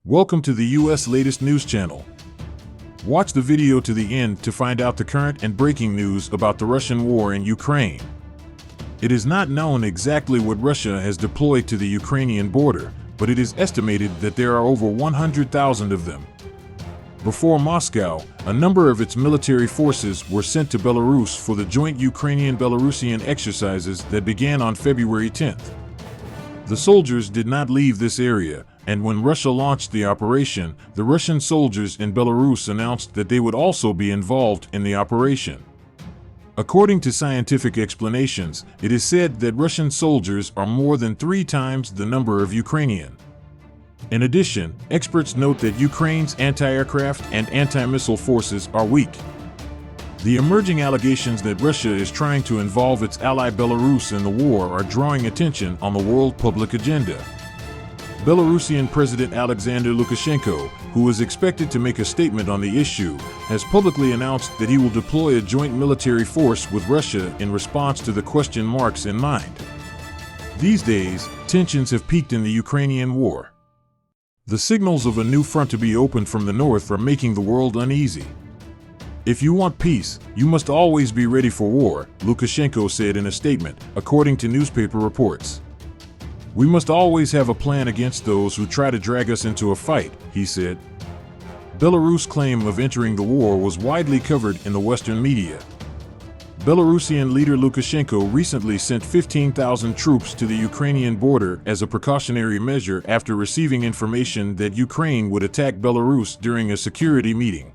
Welcome to the U.S. latest news channel. Watch the video to the end to find out the current and breaking news about the Russian war in Ukraine. It is not known exactly what Russia has deployed to the Ukrainian border, but it is estimated that there are over 100,000 of them. Before Moscow, a number of its military forces were sent to Belarus for the joint Ukrainian-Belarusian exercises that began on February 10th. The soldiers did not leave this area, and when Russia launched the operation, the Russian soldiers in Belarus announced that they would also be involved in the operation. According to scientific explanations, it is said that Russian soldiers are more than 3 times the number of Ukrainian. In addition, experts note that Ukraine's anti-aircraft and anti-missile forces are weak. The emerging allegations that Russia is trying to involve its ally Belarus in the war are drawing attention on the world public agenda. Belarusian President Alexander Lukashenko, who is expected to make a statement on the issue, has publicly announced that he will deploy a joint military force with Russia in response to the question marks in mind. These days, tensions have peaked in the Ukrainian war. The signals of a new front to be opened from the north are making the world uneasy. If you want peace, you must always be ready for war, Lukashenko said in a statement, according to newspaper reports. We must always have a plan against those who try to drag us into a fight, he said. Belarus' claim of entering the war was widely covered in the Western media. Belarusian leader Lukashenko recently sent 15,000 troops to the Ukrainian border as a precautionary measure after receiving information that Ukraine would attack Belarus during a security meeting.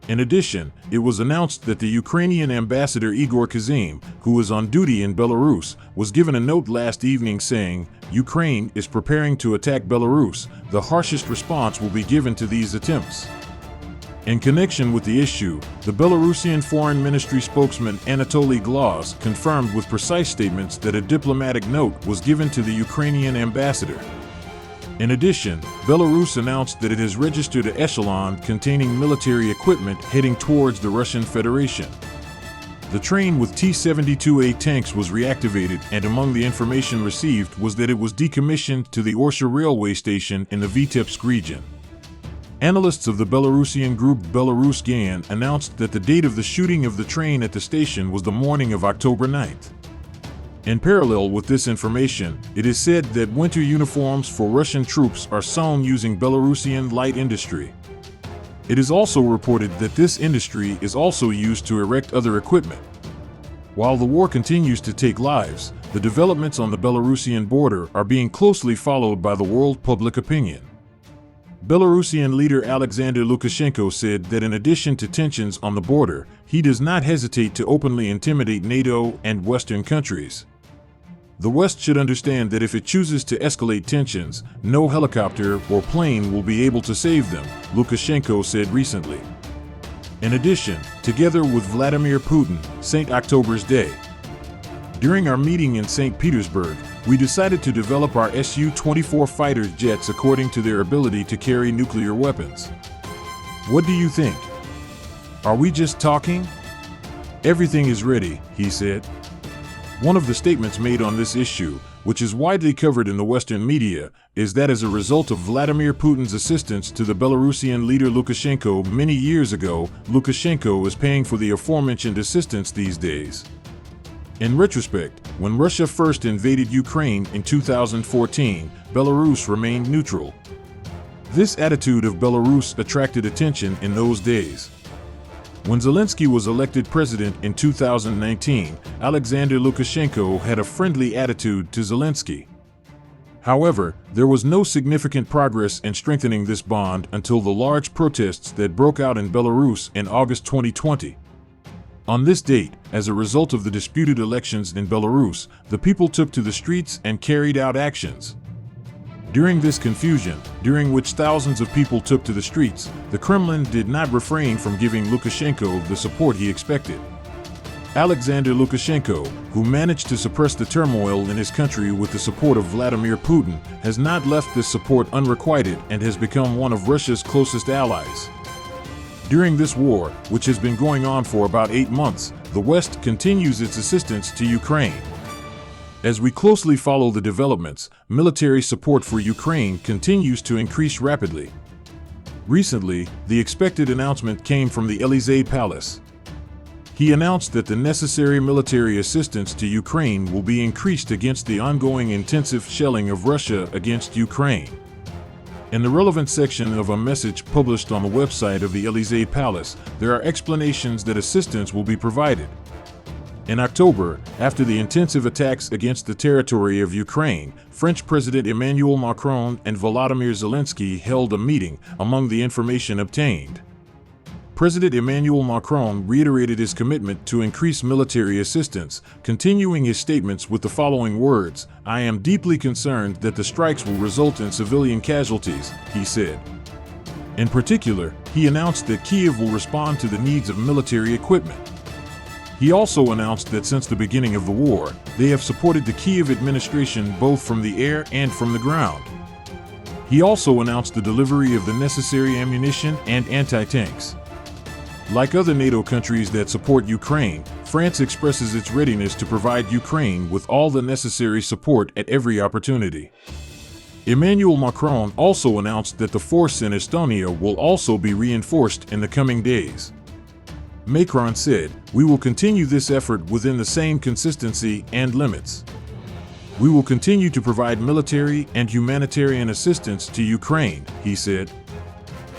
In addition, it was announced that the Ukrainian ambassador Igor Kazym, who was on duty in Belarus, was given a note last evening saying, "Ukraine is preparing to attack Belarus. The harshest response will be given to these attempts." In connection with the issue, the Belarusian Foreign Ministry spokesman Anatoly Glas confirmed with precise statements that a diplomatic note was given to the Ukrainian ambassador. In addition, Belarus announced that it has registered an echelon containing military equipment heading towards the Russian Federation. The train with T-72A tanks was reactivated, and among the information received was that it was decommissioned to the Orsha railway station in the Vitebsk region. Analysts of the Belarusian group Belarus Gan announced that the date of the shooting of the train at the station was the morning of October 9th. In parallel with this information, it is said that winter uniforms for Russian troops are sewn using Belarusian light industry. It is also reported that this industry is also used to erect other equipment. While the war continues to take lives, the developments on the Belarusian border are being closely followed by the world public opinion. Belarusian leader Alexander Lukashenko said that in addition to tensions on the border, he does not hesitate to openly intimidate NATO and Western countries. The West should understand that if it chooses to escalate tensions, no helicopter or plane will be able to save them, Lukashenko said recently. In addition, together with Vladimir Putin, St. October's Day. During our meeting in St. Petersburg, we decided to develop our Su-24 fighter jets according to their ability to carry nuclear weapons. What do you think? Are we just talking? Everything is ready, he said. One of the statements made on this issue, which is widely covered in the Western media, is that as a result of Vladimir Putin's assistance to the Belarusian leader Lukashenko many years ago, Lukashenko is paying for the aforementioned assistance these days. In retrospect, when Russia first invaded Ukraine in 2014, Belarus remained neutral. This attitude of Belarus attracted attention in those days. When Zelensky was elected president in 2019, Alexander Lukashenko had a friendly attitude to Zelensky. However, there was no significant progress in strengthening this bond until the large protests that broke out in Belarus in August 2020. On this date, as a result of the disputed elections in Belarus, the people took to the streets and carried out actions. During this confusion, during which thousands of people took to the streets, the Kremlin did not refrain from giving Lukashenko the support he expected. Alexander Lukashenko, who managed to suppress the turmoil in his country with the support of Vladimir Putin, has not left this support unrequited and has become one of Russia's closest allies. During this war, which has been going on for about 8 months, the West continues its assistance to Ukraine. As we closely follow the developments, military support for Ukraine continues to increase rapidly. Recently, the expected announcement came from the Élysée Palace. He announced that the necessary military assistance to Ukraine will be increased against the ongoing intensive shelling of Russia against Ukraine. In the relevant section of a message published on the website of the Élysée Palace, there are explanations that assistance will be provided. In October, after the intensive attacks against the territory of Ukraine, French President Emmanuel Macron and Volodymyr Zelensky held a meeting. Among the information obtained, President Emmanuel Macron reiterated his commitment to increase military assistance, continuing his statements with the following words: "I am deeply concerned that the strikes will result in civilian casualties," he said. In particular, he announced that Kyiv will respond to the needs of military equipment. He also announced that since the beginning of the war, they have supported the Kyiv administration both from the air and from the ground. He also announced the delivery of the necessary ammunition and anti-tanks. Like other NATO countries that support Ukraine, France expresses its readiness to provide Ukraine with all the necessary support at every opportunity. Emmanuel Macron also announced that the force in Estonia will also be reinforced in the coming days. Macron said, "We will continue this effort within the same consistency and limits. We will continue to provide military and humanitarian assistance to Ukraine," he said.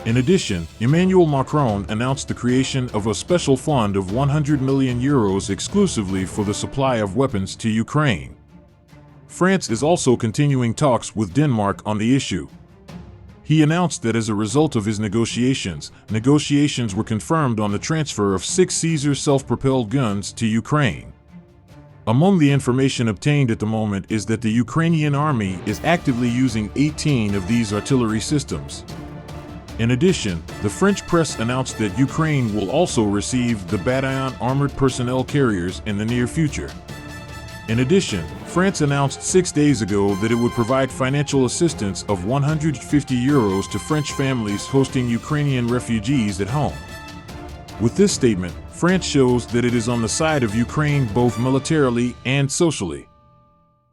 In addition, Emmanuel Macron announced the creation of a special fund of 100 million euros exclusively for the supply of weapons to Ukraine. France is also continuing talks with Denmark on the issue. He announced that as a result of his negotiations were confirmed on the transfer of 6 Caesar self-propelled guns to Ukraine. Among the information obtained at the moment is that the Ukrainian army is actively using 18 of these artillery systems. In addition, the French press announced that Ukraine will also receive the Battleship armored personnel carriers in the near future. In addition, France announced 6 days ago that it would provide financial assistance of 150 euros to French families hosting Ukrainian refugees at home. With this statement, France shows that it is on the side of Ukraine both militarily and socially.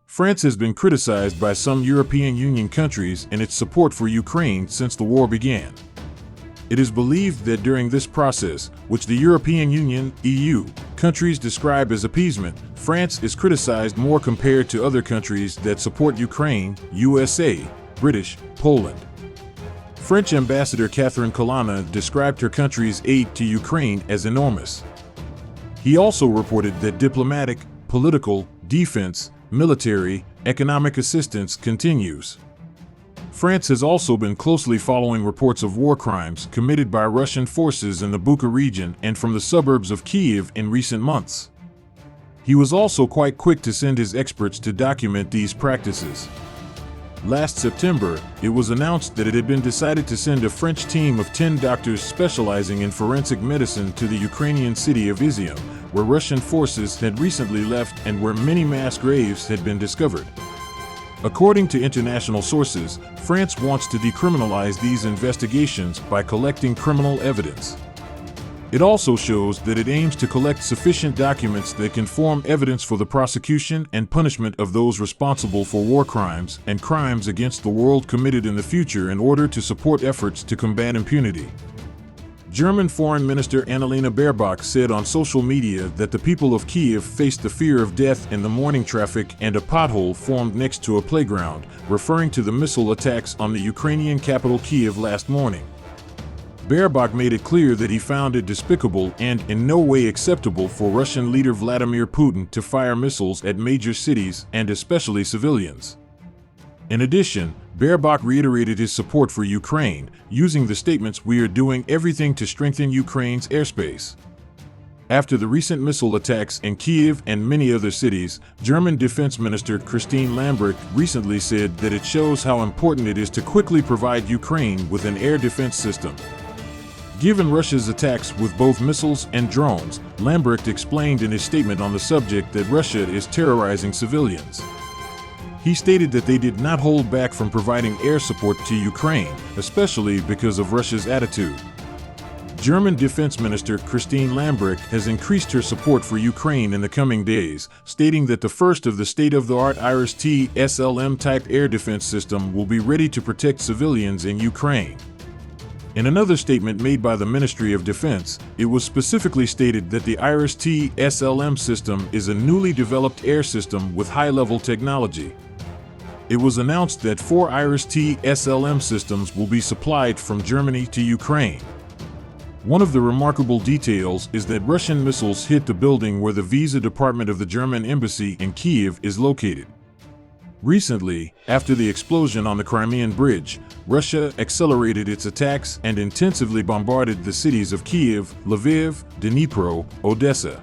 France has been criticized by some European Union countries in its support for Ukraine since the war began. It is believed that during this process, which the European Union (EU) countries describe as appeasement, France is criticized more compared to other countries that support Ukraine, USA, British, Poland. French Ambassador Catherine Colonna described her country's aid to Ukraine as enormous. He also reported that diplomatic, political, defense, military, economic assistance continues. France has also been closely following reports of war crimes committed by Russian forces in the Bucha region and from the suburbs of Kyiv in recent months. He was also quite quick to send his experts to document these practices. Last September, it was announced that it had been decided to send a French team of 10 doctors specializing in forensic medicine to the Ukrainian city of Izium, where Russian forces had recently left and where many mass graves had been discovered. According to international sources, France wants to decriminalize these investigations by collecting criminal evidence. It also shows that it aims to collect sufficient documents that can form evidence for the prosecution and punishment of those responsible for war crimes and crimes against the world committed in the future in order to support efforts to combat impunity. German Foreign Minister Annalena Baerbock said on social media that the people of Kyiv faced the fear of death in the morning traffic and a pothole formed next to a playground, referring to the missile attacks on the Ukrainian capital Kyiv last morning. Baerbock made it clear that he found it despicable and in no way acceptable for Russian leader Vladimir Putin to fire missiles at major cities and especially civilians. In addition, Baerbock reiterated his support for Ukraine, using the statements, "We are doing everything to strengthen Ukraine's airspace." After the recent missile attacks in Kyiv and many other cities, German Defense Minister Christine Lambrecht recently said that it shows how important it is to quickly provide Ukraine with an air defense system. Given Russia's attacks with both missiles and drones, Lambrecht explained in his statement on the subject that Russia is terrorizing civilians. He stated that they did not hold back from providing air support to Ukraine, especially because of Russia's attitude. German Defense Minister Christine Lambrecht has increased her support for Ukraine in the coming days, stating that the first of the state-of-the-art IRIS-T SLM-type air defense system will be ready to protect civilians in Ukraine. In another statement made by the Ministry of Defense, it was specifically stated that the IRIS-T SLM system is a newly developed air system with high-level technology. It was announced that 4 IRIS-T SLM systems will be supplied from Germany to Ukraine. One of the remarkable details is that Russian missiles hit the building where the visa department of the German embassy in Kiev is located. Recently, after the explosion on the Crimean Bridge, Russia accelerated its attacks and intensively bombarded the cities of Kiev, Lviv, Dnipro, Odessa.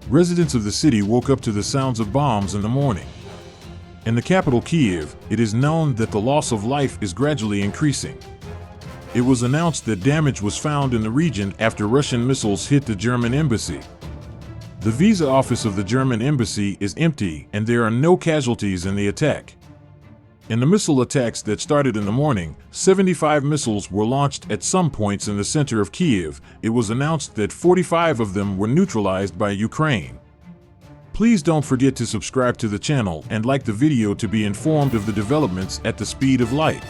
Residents of the city woke up to the sounds of bombs in the morning. In the capital Kiev, it is known that the loss of life is gradually increasing. It was announced that damage was found in the region after Russian missiles hit the German embassy. The visa office of the German embassy is empty and there are no casualties in the attack. In the missile attacks that started in the morning, 75 missiles were launched at some points in the center of Kiev. It was announced that 45 of them were neutralized by Ukraine. Please don't forget to subscribe to the channel and like the video to be informed of the developments at the speed of light.